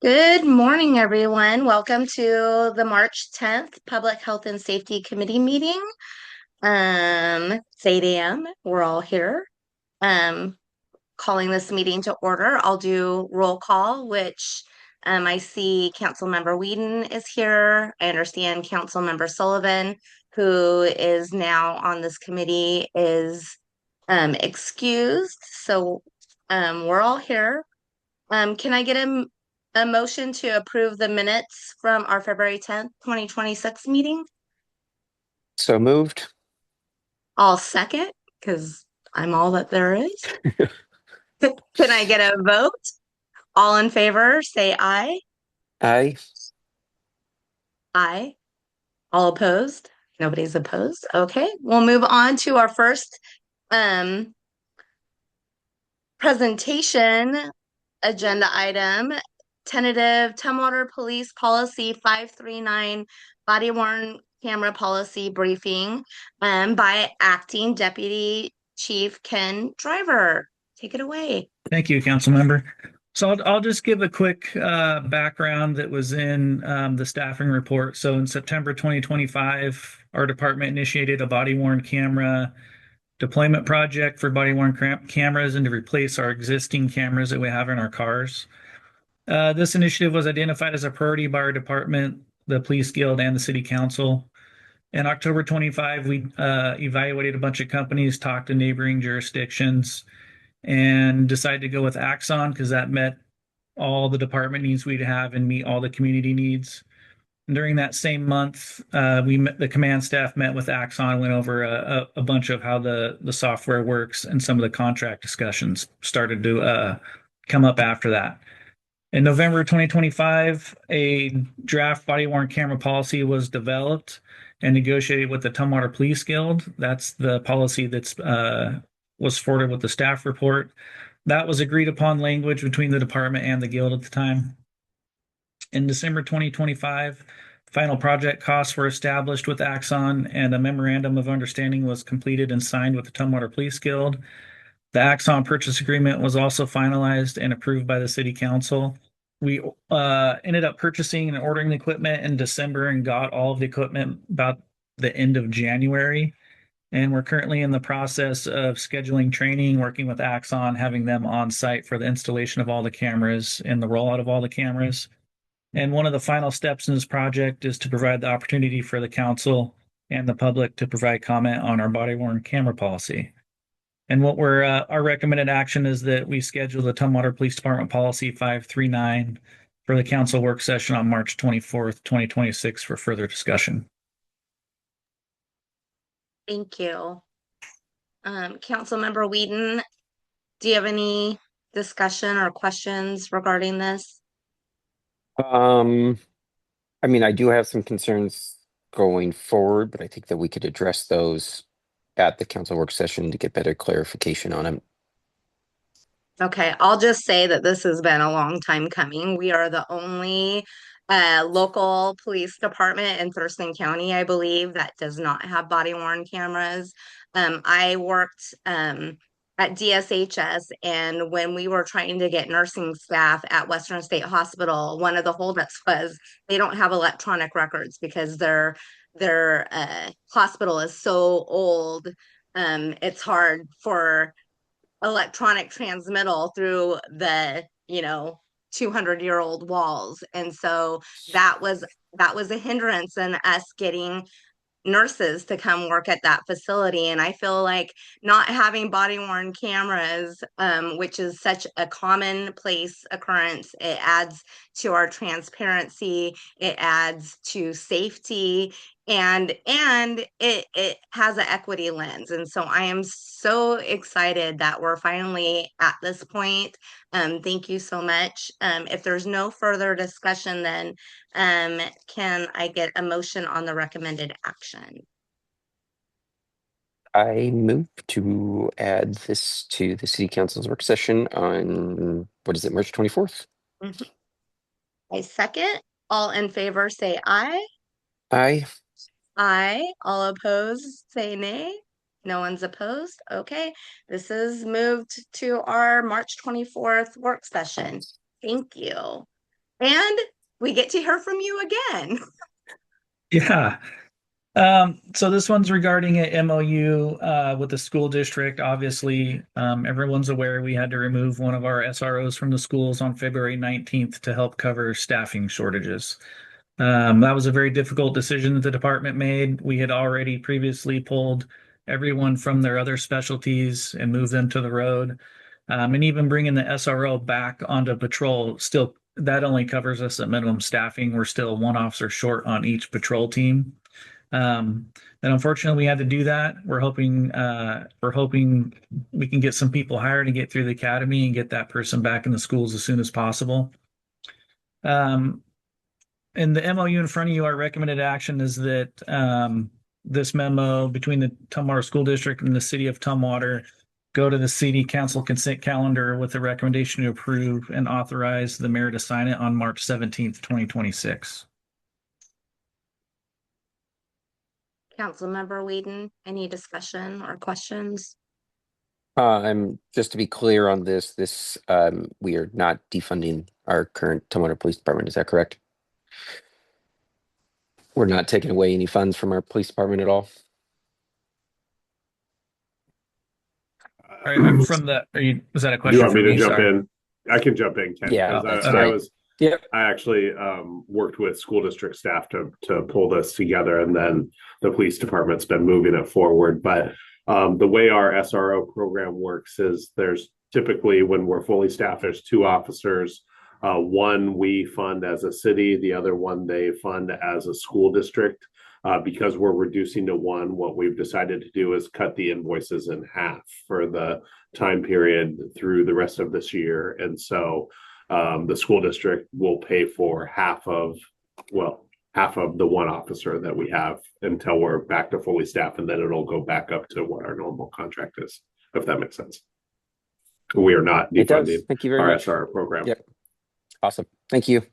Good morning, everyone. Welcome to the March 10th Public Health and Safety Committee meeting. It's 8 a.m. We're all here. Um, Calling this meeting to order. I'll do roll call, which I see Councilmember Whedon is here. I understand Councilmember Sullivan, who is now on this committee, is excused. So we're all here. Can I get a motion to approve the minutes from our February 10th, 2026 meeting? So moved. I'll second because I'm all that there is. Can I get a vote? All in favor, say aye. Aye. Aye. All opposed? Nobody's opposed. Okay, we'll move on to our first um, presentation agenda item, tentative Tumwater Police Policy 539 body worn camera policy briefing by Acting Deputy Chief Ken Driver. Take it away. Thank you, council member. So I'll just give a quick background that was in the staffing report. So in September 2025, our department initiated a body worn camera deployment project for body worn cameras and to replace our existing cameras that we have in our cars. This initiative was identified as a priority by our department, the police guild, and the city council. In October 25, we evaluated a bunch of companies, talked to neighboring jurisdictions, and decided to go with Axon because that met all the department needs we'd have and meet all the community needs. And during that same month, the command staff met with Axon, went over a bunch of how the software works, and some of the contract discussions started to come up after that. In November 2025, a draft body worn camera policy was developed and negotiated with the Tumwater Police Guild. That's the policy that's was forwarded with the staff report. That was agreed upon language between the department and the guild at the time. In December 2025, final project costs were established with Axon, and a memorandum of understanding was completed and signed with the Tumwater Police Guild. The Axon purchase agreement was also finalized and approved by the city council. We ended up purchasing and ordering the equipment in December and got all of the equipment about the end of January. And we're currently in the process of scheduling training, working with Axon, having them on site for the installation of all the cameras and the rollout of all the cameras. And one of the final steps in this project is to provide the opportunity for the council and the public to provide comment on our body worn camera policy. And what our recommended action is that we schedule the Tumwater Police Department Policy 539 for the council work session on March 24th, 2026 for further discussion. Thank you. Councilmember Whedon, do you have any discussion or questions regarding this? Um, I do have some concerns going forward, but I think that we could address those at the council work session to get better clarification on them. Okay, I'll just say that this has been a long time coming. We are the only local police department in Thurston County, I believe, that does not have body worn cameras. I worked at DSHS, and when we were trying to get nursing staff at Western State Hospital, one of the holdups was they don't have electronic records because their hospital is so old. It's hard for electronic transmittal through the 200-year-old walls, and so that was a hindrance in us getting nurses to come work at that facility. And I feel like not having body worn cameras, which is such a commonplace occurrence, it adds to our transparency, it adds to safety, and it has an equity lens. And so I am so excited that we're finally at this point. Thank you so much. If there's no further discussion, then can I get a motion on the recommended action? I move to add this to the city council's work session on, what is it, March 24th? Mhm. I second. All in favor say aye. Aye. Aye. All opposed say nay. No one's opposed. Okay. This is moved to our March 24th work session. Thank you. And we get to hear from you again. Yeah. So this one's regarding a MOU with the school district. Obviously, everyone's aware we had to remove one of our SROs from the schools on February 19th to help cover staffing shortages. That was a very difficult decision that the department made. We had already previously pulled everyone from their other specialties and moved them to the road. And even bringing the SRO back onto patrol, still, that only covers us at minimum staffing. We're still one officer short on each patrol team. Um, and unfortunately, we had to do that. We're hoping we can get some people hired and get through the academy and get that person back in the schools as soon as possible. In the MOU in front of you, our recommended action is that this memo between the Tumwater School District and the City of Tumwater go to the City Council consent calendar with a recommendation to approve and authorize the mayor to sign it on March 17th, 2026. Councilmember Whedon, any discussion or questions? Just to be clear on this, we are not defunding our current Tumwater Police Department. Is that correct? We're not taking away any funds from our police department at all. All right, from the, was that a Do question you want for me to me? jump Sorry. in? I can jump in, Ken. Yeah, 'cause that's I great. was, Yep. I actually worked with school district staff to pull this together, and then the police department's been moving it forward. But the way our SRO program works is there's typically, when we're fully staffed, there's two officers. One we fund as a city, the other one they fund as a school district. Because we're reducing to one, what we've decided to do is cut the invoices in half for the time period through the rest of this year. And so the school district will pay for half of the one officer that we have until we're back to fully staffed, and then it'll go back up to what our normal contract is, if that makes sense. We are not It does. defunding Thank you very our much. SR program. Yep. Awesome. Thank you.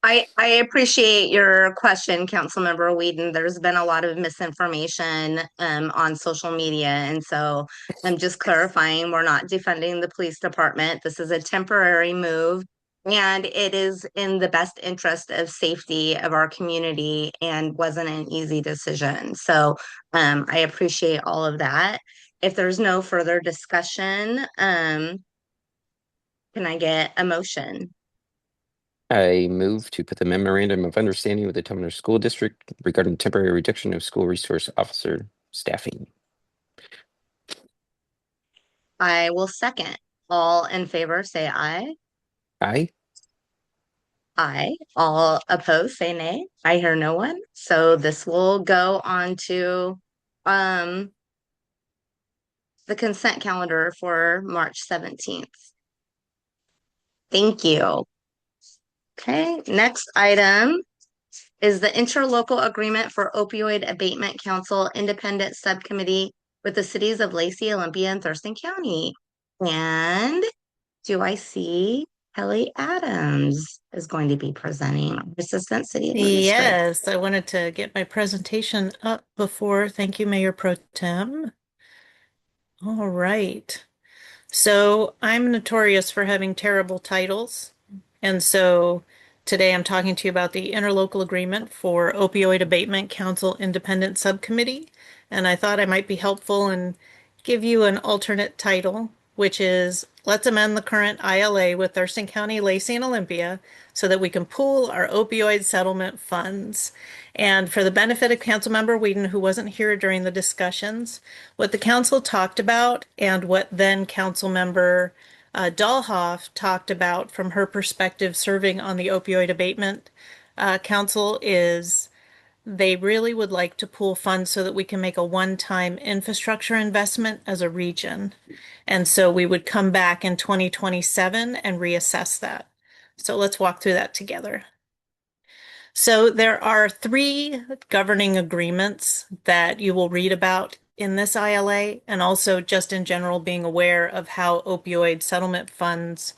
I appreciate your question, Councilmember Whedon. There's been a lot of misinformation on social media. And so I'm just clarifying, we're not defunding the police department. This is a temporary move, and it is in the best interest of safety of our community and wasn't an easy decision. So I appreciate all of that. If there's no further discussion, can I get a motion? I move to put the memorandum of understanding with the Tumwater School District regarding temporary reduction of school resource officer staffing. I will second. All in favor, say aye. Aye. Aye. All opposed, say nay. I hear no one. So this will go on to the consent calendar for March 17th. Thank you. Okay, next item is the interlocal agreement for opioid abatement council independent subcommittee with the cities of Lacey, Olympia, and Thurston County. And do I see Kelly Adams is going to be presenting, Assistant City Administrator. Yes, I wanted to get my presentation up before. Thank you, Mayor Pro Tem. All right. So I'm notorious for having terrible titles. And so today I'm talking to you about the interlocal agreement for Opioid Abatement Council Independent Subcommittee. And I thought I might be helpful and give you an alternate title, which is Let's Amend the Current ILA with Thurston County, Lacey, and Olympia so that we can pool our opioid settlement funds. And for the benefit of Councilmember Whedon, who wasn't here during the discussions, what the council talked about and what then Councilmember Dahlhoff talked about from her perspective serving on the opioid abatement council is they really would like to pool funds so that we can make a one-time infrastructure investment as a region. And so we would come back in 2027 and reassess that. So let's walk through that together. So there are 3 governing agreements that you will read about in this ILA, and also just in general being aware of how opioid settlement funds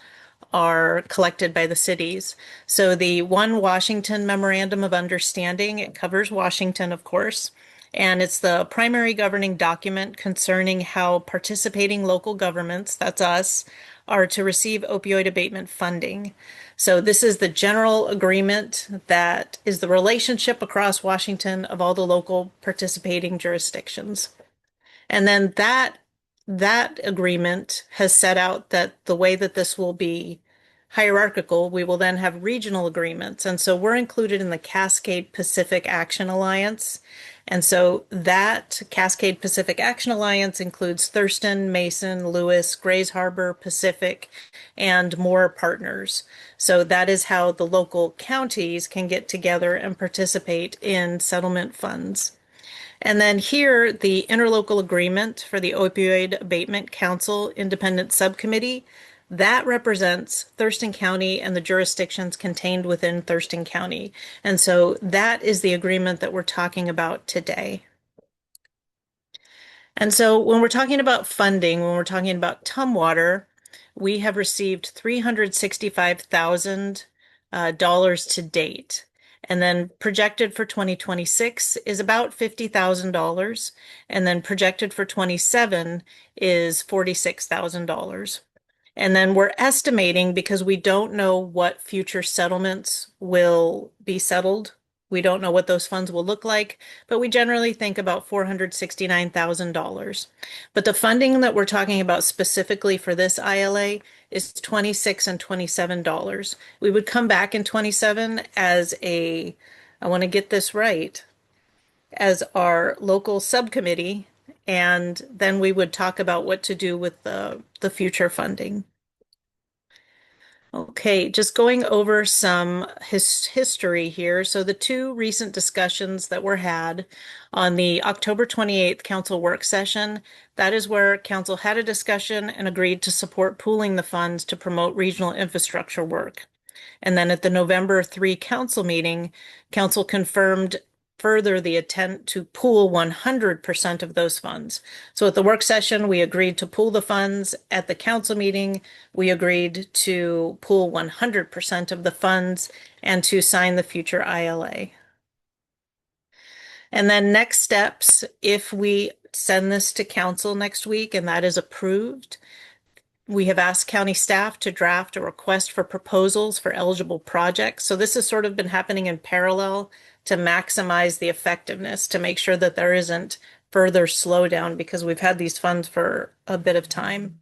are collected by the cities. So the One Washington Memorandum of Understanding, it covers Washington, of course, and it's the primary governing document concerning how participating local governments, that's us, are to receive opioid abatement funding. So this is the general agreement that is the relationship across Washington of all the local participating jurisdictions. And then that agreement has set out that the way that this will be hierarchical, we will then have regional agreements. And so we're included in the Cascade Pacific Action Alliance. And so that Cascade Pacific Action Alliance includes Thurston, Mason, Lewis, Grays Harbor, Pacific, and more partners. So that is how the local counties can get together and participate in settlement funds. And then here, the interlocal agreement for the Opioid Abatement Council Independent Subcommittee, that represents Thurston County and the jurisdictions contained within Thurston County. And so that is the agreement that we're talking about today. And so when we're talking about funding, when we're talking about Tumwater, we have received $365,000 to date. And then projected for 2026 is about $50,000. And then projected for 27 is $46,000. And then we're estimating, because we don't know what future settlements will be settled. We don't know what those funds will look like, but we generally think about $469,000. But the funding that we're talking about specifically for this ILA is $26 and $27. We would come back in 27 as I want to get this right, as our local subcommittee, and then we would talk about what to do with the future funding. Okay, just going over some history here. So the two recent discussions that were had on the October 28th council work session, that is where council had a discussion and agreed to support pooling the funds to promote regional infrastructure work. And then at the November 3 council meeting, council confirmed further the intent to pool 100% of those funds. So at the work session, we agreed to pool the funds. At the council meeting, we agreed to pool 100% of the funds and to sign the future ILA. And then next steps, if we send this to council next week and that is approved, we have asked county staff to draft a request for proposals for eligible projects. So this has sort of been happening in parallel to maximize the effectiveness, to make sure that there isn't further slowdown, because we've had these funds for a bit of time.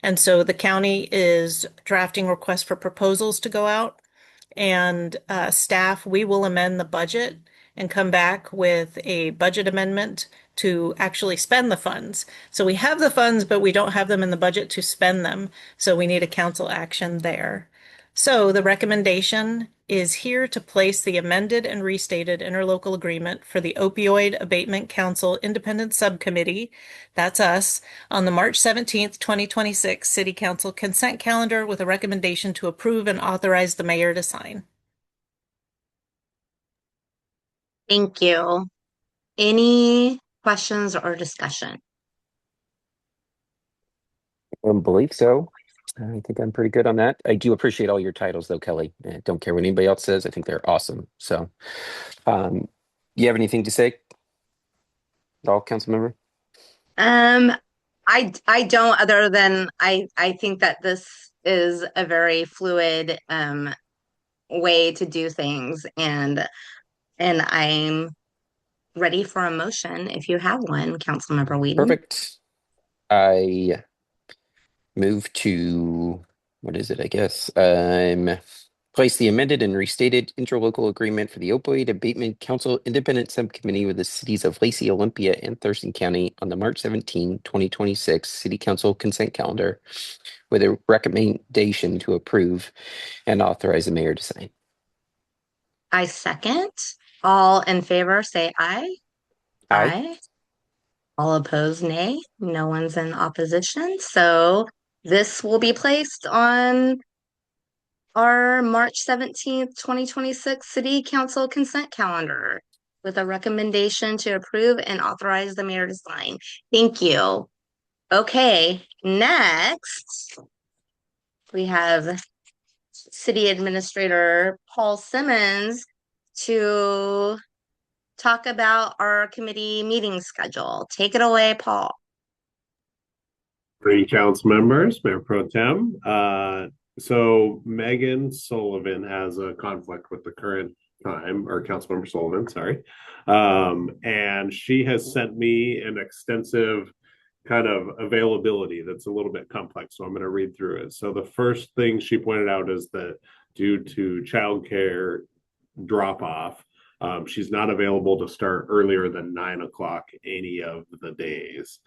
And so the county is drafting requests for proposals to go out, and staff, we will amend the budget and come back with a budget amendment to actually spend the funds. So we have the funds, but we don't have them in the budget to spend them. So we need a council action there. So the recommendation is here to place the amended and restated interlocal agreement for the Opioid Abatement Council Independent Subcommittee, that's us, on the March 17th, 2026 City Council consent calendar with a recommendation to approve and authorize the mayor to sign. Thank you. Any questions or discussion? I don't believe so. I think I'm pretty good on that. I do appreciate all your titles though, Kelly. I don't care what anybody else says. I think they're awesome. So, you have anything to say at all, council member? I don't, other than I think that this is a very fluid way to do things, and I'm ready for a motion if you have one, Councilmember Whedon. Perfect. I move to, what is it, I guess? Place the amended and restated interlocal agreement for the Opioid Abatement Council Independent Subcommittee with the cities of Lacey, Olympia, and Thurston County on the March 17, 2026 City Council consent calendar with a recommendation to approve and authorize the mayor to sign. I second. All in favor, say aye. Aye. All opposed, nay. No one's in opposition. So this will be placed on our March 17th, 2026 City Council consent calendar with a recommendation to approve and authorize the mayor to sign. Thank you. Okay, next we have City Administrator Paul Simmons to talk about our committee meeting schedule. Take it away, Paul. Three council members, Mayor Pro Tem. So Megan Sullivan has a conflict with the current time, or Councilmember Sullivan, sorry. And she has sent me an extensive kind of availability that's a little bit complex. So I'm going to read through it. So the first thing she pointed out is that due to childcare drop off, she's not available to start earlier than 9 o'clock any of the days.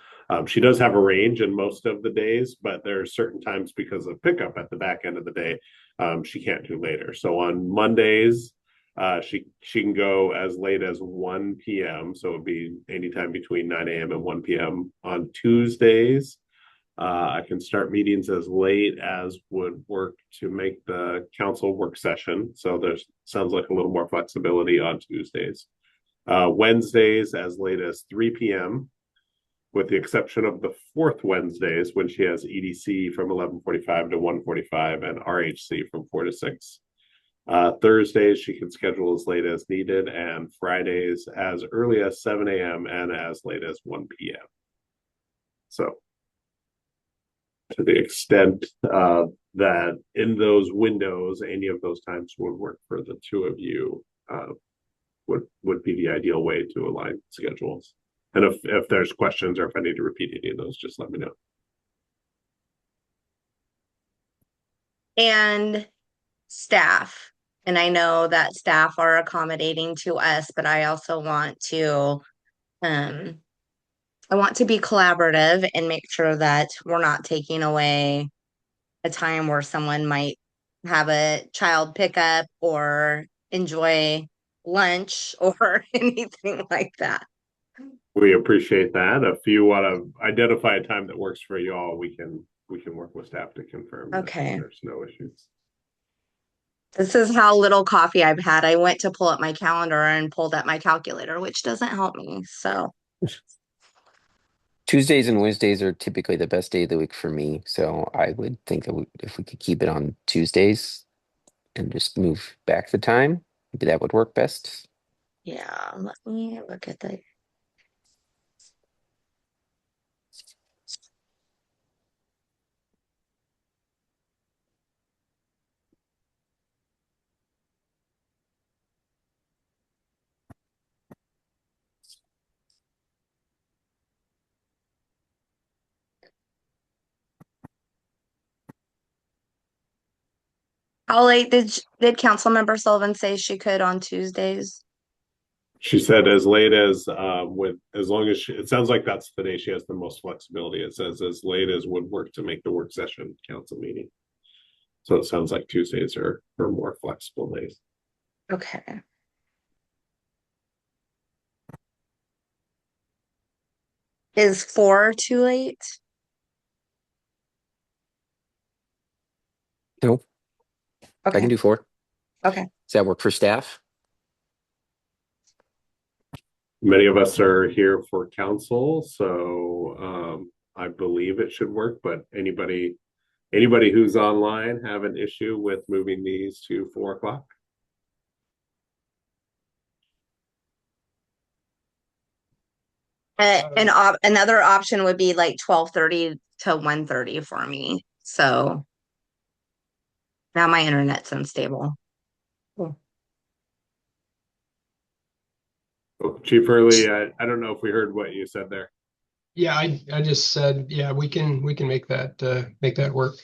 She does have a range in most of the days, but there are certain times because of pickup at the back end of the day, she can't do later. So on Mondays, she can go as late as 1 p.m. So it'd be anytime between 9 a.m. and 1 p.m. On Tuesdays, I can start meetings as late as would work to make the council work session. So there's sounds like a little more flexibility on Tuesdays. Wednesdays as late as 3 p.m. with the exception of the fourth Wednesdays when she has EDC from 11:45 to 1:45 and RHC from 4 to 6. Thursdays she can schedule as late as needed, and Fridays as early as 7 a.m. and as late as 1 p.m. So to the extent that in those windows, any of those times would work for the two of you, would be the ideal way to align schedules. And if there's questions or if I need to repeat any of those, just let me know. And staff, and I know that staff are accommodating to us, but I also want to be collaborative and make sure that we're not taking away a time where someone might have a child pickup or enjoy lunch or anything like that. We appreciate that. If you want to identify a time that works for you all, we can work with staff to confirm. Okay. There's no issues. This is how little coffee I've had. I went to pull up my calendar and pulled up my calculator, which doesn't help me. So Tuesdays and Wednesdays are typically the best day of the week for me. So I would think that if we could keep it on Tuesdays and just move back the time, maybe that would work best. yeah, let me look at the. How late did Councilmember Sullivan say she could on Tuesdays? She said as late as as long as it sounds like that's the day she has the most flexibility. It says as late as would work to make the work session council meeting. So it sounds like Tuesdays are more flexible days. Okay. Is 4 too late? No, I Okay. can do 4. Okay. Does that work for staff? Many of us are here for council, so I believe it should work. But anybody who's online have an issue with moving these to 4 o'clock? Another option would be like 12:30 to 1:30 for me. So now my internet's unstable. Oh, Chief Hurley, I don't know if we heard what you said there. Yeah, I just said, yeah, we can make that work.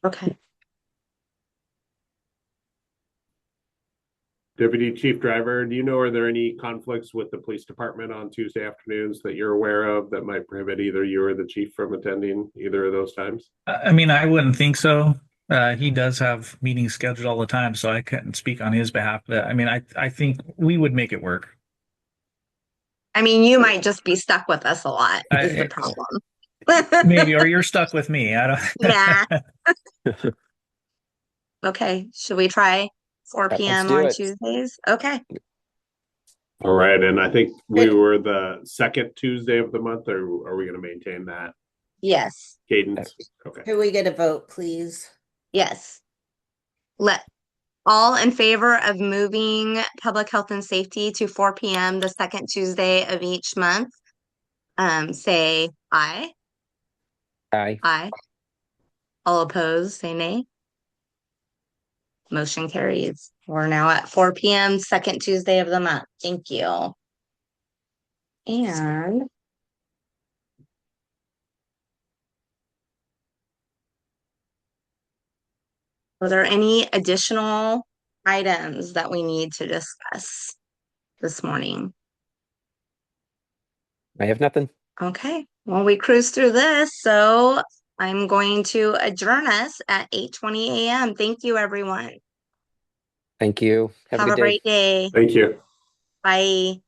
Okay. Deputy Chief Driver, do you know, are there any conflicts with the police department on Tuesday afternoons that you're aware of that might prohibit either you or the chief from attending either of those times? I mean, I wouldn't think so. He does have meetings scheduled all the time, so I couldn't speak on his behalf. But I mean, I think we would make it work. I mean, you might just be stuck with us a lot is the I- problem. Maybe, or you're stuck with me. I don't. Yeah. Okay. Should we try 4 Let's p.m. do on it. Tuesdays? Okay. All right, and I think we were the second Tuesday of the month, or are we going to maintain that Yes. cadence? Okay. Could we get a vote, please? Yes. Let all in favor of moving public health and safety to 4 p.m. the second Tuesday of each month, say aye. Aye. Aye. All opposed, say nay. Motion carries. We're now at 4 p.m., second Tuesday of the month. Thank you. And are there any additional items that we need to discuss this morning? I have nothing. Okay, well, we cruised through this, so I'm going to adjourn us at 8:20 a.m. Thank you, everyone. Thank you. Have a good day. Great day. Thank you. Bye.